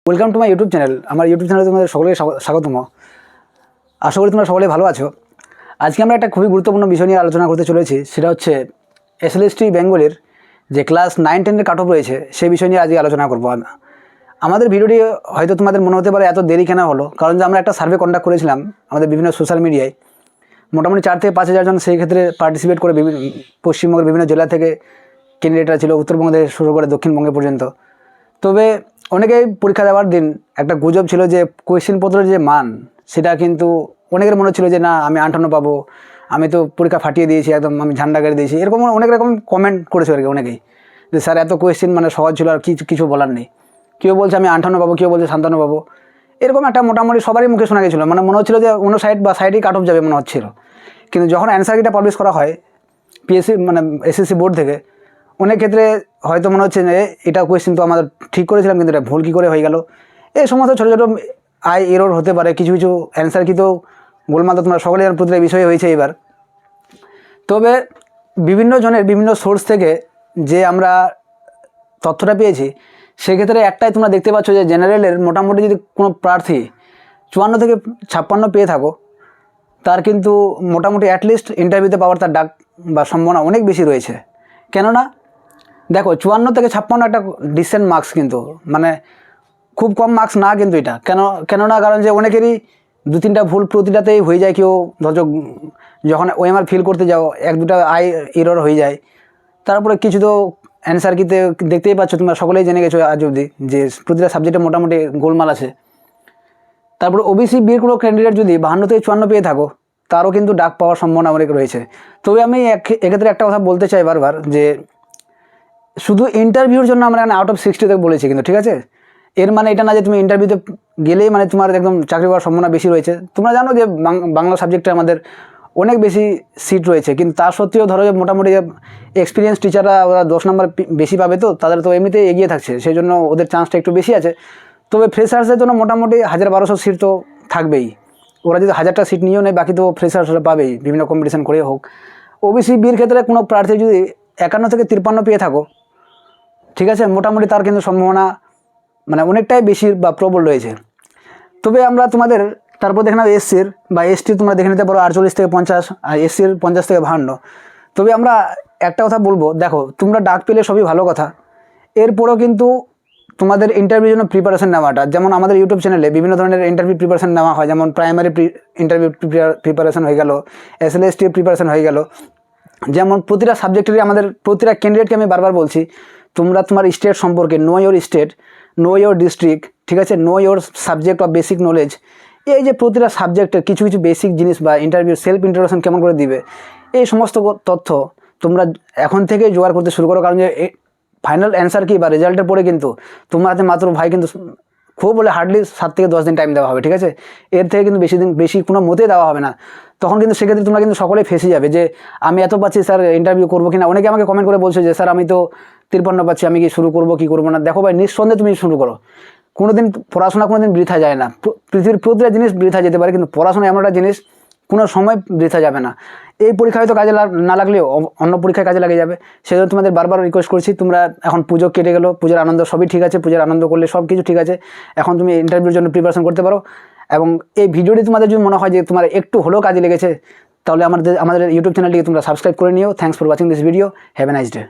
Welcome to my YouTube channel. আমার YouTube চ্যানেলে তোমাদের সকলেই স্বাগতম। আশা করি তোমরা সকলে ভালো আছো। আজকে আমরা একটা খুবই গুরুত্বপূর্ণ বিষয় নিয়ে আলোচনা করতে চলেছি, সেটা হচ্ছে এসএলএসটি বেঙ্গলের যে ক্লাস 9-10-এর কাট অফ রয়েছে সেই বিষয় নিয়ে আজকে আলোচনা করবো। আমাদের ভিডিওটি হয়তো তোমাদের মনে হতে পারে এত দেরি কেন হলো, কারণ যে আমরা একটা সার্ভে কন্ডাক্ট করেছিলাম আমাদের বিভিন্ন সোশ্যাল মিডিয়ায়। মোটামুটি 4 থেকে 5 হাজার জন সেই ক্ষেত্রে পার্টিসিপেট করে পশ্চিমবঙ্গের বিভিন্ন জেলা থেকে ক্যান্ডিডেটরা ছিল, উত্তরবঙ্গ থেকে শুরু করে দক্ষিণবঙ্গে পর্যন্ত। তবে অনেকেই পরীক্ষা দেওয়ার দিন একটা গুজব ছিল যে কোয়েশ্চেনপত্রের যে মান সেটা কিন্তু অনেকের মনে ছিল যে না আমি 58 পাবো, আমি তো পরীক্ষা ফাটিয়ে দিয়েছি, একদম আমি ঝান্ডা গাড়ি দিয়েছি, এরকম অনেক রকম কমেন্ট করেছে আর কি অনেকেই, যে স্যার এত কোয়েশ্চেন মানে সহজ ছিল আর কিছু বলার নেই। কেউ বলছে আমি 58 পাবো, কেউ বলছে 57 পাবো, এরকম একটা মোটামুটি সবারই মুখে শোনা গেছিলো। মানে মনে হচ্ছিলো যে অন্য সাইড বা সাইডেই কাট অফ যাবে মনে হচ্ছিলো। কিন্তু যখন অ্যান্সার কিটা পাবলিশ করা হয় পিএসসি মানে এসএসসি বোর্ড থেকে, অনেক ক্ষেত্রে হয়তো মনে হচ্ছে যে এটা কোয়েশ্চেন তো আমাদের ঠিক করেছিলাম কিন্তু এটা ভুল কী করে হয়ে গেল। এই সমস্ত ছোটো ছোটো এরর হতে পারে, কিছু কিছু অ্যান্সার কি তো গোলমাল তো তোমরা সকলের প্রতিটা বিষয় হয়েছে এবার। তবে বিভিন্ন জনের বিভিন্ন সোর্স থেকে যে আমরা তথ্যটা পেয়েছি সেক্ষেত্রে একটাই তোমরা দেখতে পাচ্ছ যে জেনারেলের মোটামুটি যদি কোনো প্রার্থী 54 থেকে 56 পেয়ে থাকো, তার কিন্তু মোটামুটি অ্যাটলিস্ট ইন্টারভিউতে পাওয়ার তার ডাক বা সম্ভাবনা অনেক বেশি রয়েছে। কেননা দেখো 54 থেকে 56 একটা ডিসেন্ট মার্কস, কিন্তু মানে খুব কম মার্কস না কিন্তু এটা। কেননা কারণ যে অনেকেরই 2-3টা ভুল প্রতিটাতেই হয়ে যায়। কেউ ধরো যখন ওএমআর ফিল করতে যাও 1-2টা এরর হয়ে যায়। তারপরে কিছু তো অ্যান্সার কিতে দেখতেই পাচ্ছ, তোমরা সকলেই জেনে গেছো আজ অবধি যে প্রতিটা সাবজেক্টে মোটামুটি গোলমাল আছে। তারপরে ওবিসি বির কোনো ক্যান্ডিডেট যদি 52 থেকে 54 পেয়ে থাকো, তারও কিন্তু ডাক পাওয়ার সম্ভাবনা অনেক রয়েছে। তবে আমি এক্ষেত্রে একটা কথা বলতে চাই বারবার, যে শুধু ইন্টারভিউর জন্য আমরা আউট অফ 60 থেকে বলেছি কিন্তু, ঠিক আছে? এর মানে এটা না যে তুমি ইন্টারভিউতে গেলেই মানে তোমার একদম চাকরি পাওয়ার সম্ভাবনা বেশি রয়েছে। তোমরা জানো যে বাংলা সাবজেক্টে আমাদের অনেক বেশি সিট রয়েছে, কিন্তু তা সত্ত্বেও ধরো যে মোটামুটি এক্সপিরিয়েন্স টিচাররা ওরা 10 নম্বর বেশি পাবে, তো তাদের তো এমনিতেই এগিয়ে থাকছে, সেই জন্য ওদের চান্সটা একটু বেশি আছে। তবে ফ্রেশার্সের জন্য মোটামুটি 1200 সিট তো থাকবেই। ওরা যদি 1000টা সিট নিয়েও নেয়, বাকি তো ফ্রেশার্সরা পাবেই বিভিন্ন কম্পিটিশন করে হোক। ওবিসি বির ক্ষেত্রে কোনো প্রার্থী যদি 51 থেকে 53 পেয়ে থাকো, ঠিক আছে, মোটামুটি তার কিন্তু সম্ভাবনা মানে অনেকটাই বেশি বা প্রবল রয়েছে। তবে আমরা তোমাদের তারপর দেখে নাও এসসির বা এসটির তোমরা দেখে নিতে পারো 48 থেকে 50, আর এসসির 50 থেকে 52। তবে আমরা একটা কথা বলবো, দেখো তোমরা ডাক পেলে সবই ভালো কথা, এরপরেও কিন্তু তোমাদের ইন্টারভিউর জন্য প্রিপারেশন নেওয়াটা, যেমন আমাদের ইউটিউব চ্যানেলে বিভিন্ন ধরনের ইন্টারভিউ প্রিপারেশন নেওয়া হয়, যেমন প্রাইমারি ইন্টারভিউ প্রিপারেশন হয়ে গেল, এসএলএসটির প্রিপারেশন হয়ে গেল। যেমন প্রতিটা সাবজেক্টেরই আমাদের প্রতিটা ক্যান্ডিডেটকে আমি বারবার বলছি, তোমরা তোমার স্টেট সম্পর্কে know your state, know your district, ঠিক আছে, know your subject of basic knowledge. এই যে প্রতিটা সাবজেক্টের কিছু কিছু বেসিক জিনিস বা ইন্টারভিউ সেলফ ইন্ট্রোডাকশন কেমন করে দিবে, এই সমস্ত তথ্য তোমরা এখন থেকেই জোগাড় করতে শুরু করো। কারণ যে ফাইনাল অ্যান্সার কি বা রেজাল্টের পরে কিন্তু তোমার হাতে মাত্র ভাই কিন্তু খুব বলে হার্ডলি 7 থেকে 10 দিন টাইম দেওয়া হবে, ঠিক আছে? এর থেকে কিন্তু বেশি কোনো মতেই দেওয়া হবে না। তখন কিন্তু সেক্ষেত্রে তোমরা কিন্তু সকলেই ফেসে যাবে যে আমি এত পাচ্ছি স্যার, ইন্টারভিউ করবো কিনা। অনেকে আমাকে কমেন্ট করে বলছে যে স্যার আমি তো 53 পাচ্ছি, আমি কি শুরু করবো কি করবো না। দেখো ভাই, নিঃসন্দেহে তুমি শুরু করো। কোনোদিন পড়াশোনা কোনোদিন বৃথা যায় না। পৃথিবীর প্রতিটা জিনিস বৃথা যেতে পারে, কিন্তু পড়াশোনা এমন একটা জিনিস কোনো সময় বৃথা যাবে না। এই পরীক্ষায় হয়তো কাজে না লাগলেও অন্য পরীক্ষায় কাজে লাগে যাবে। সেজন্য তোমাদের বারবার রিকোয়েস্ট করছি, তোমরা এখন পুজো কেটে গেলো, পুজোর আনন্দ সবই ঠিক আছে, পুজোর আনন্দ করলে সব কিছু ঠিক আছে। এখন তুমি ইন্টারভিউর জন্য প্রিপারেশন করতে পারো। এবং এই ভিডিওটি তোমাদের যদি মনে হয় যে তোমার একটু হলেও কাজে লেগেছে, তাহলে আমাদের ইউটিউব চ্যানেলটিকে তোমরা সাবস্ক্রাইব করে নিও। Thanks for watching this video. Have a nice day.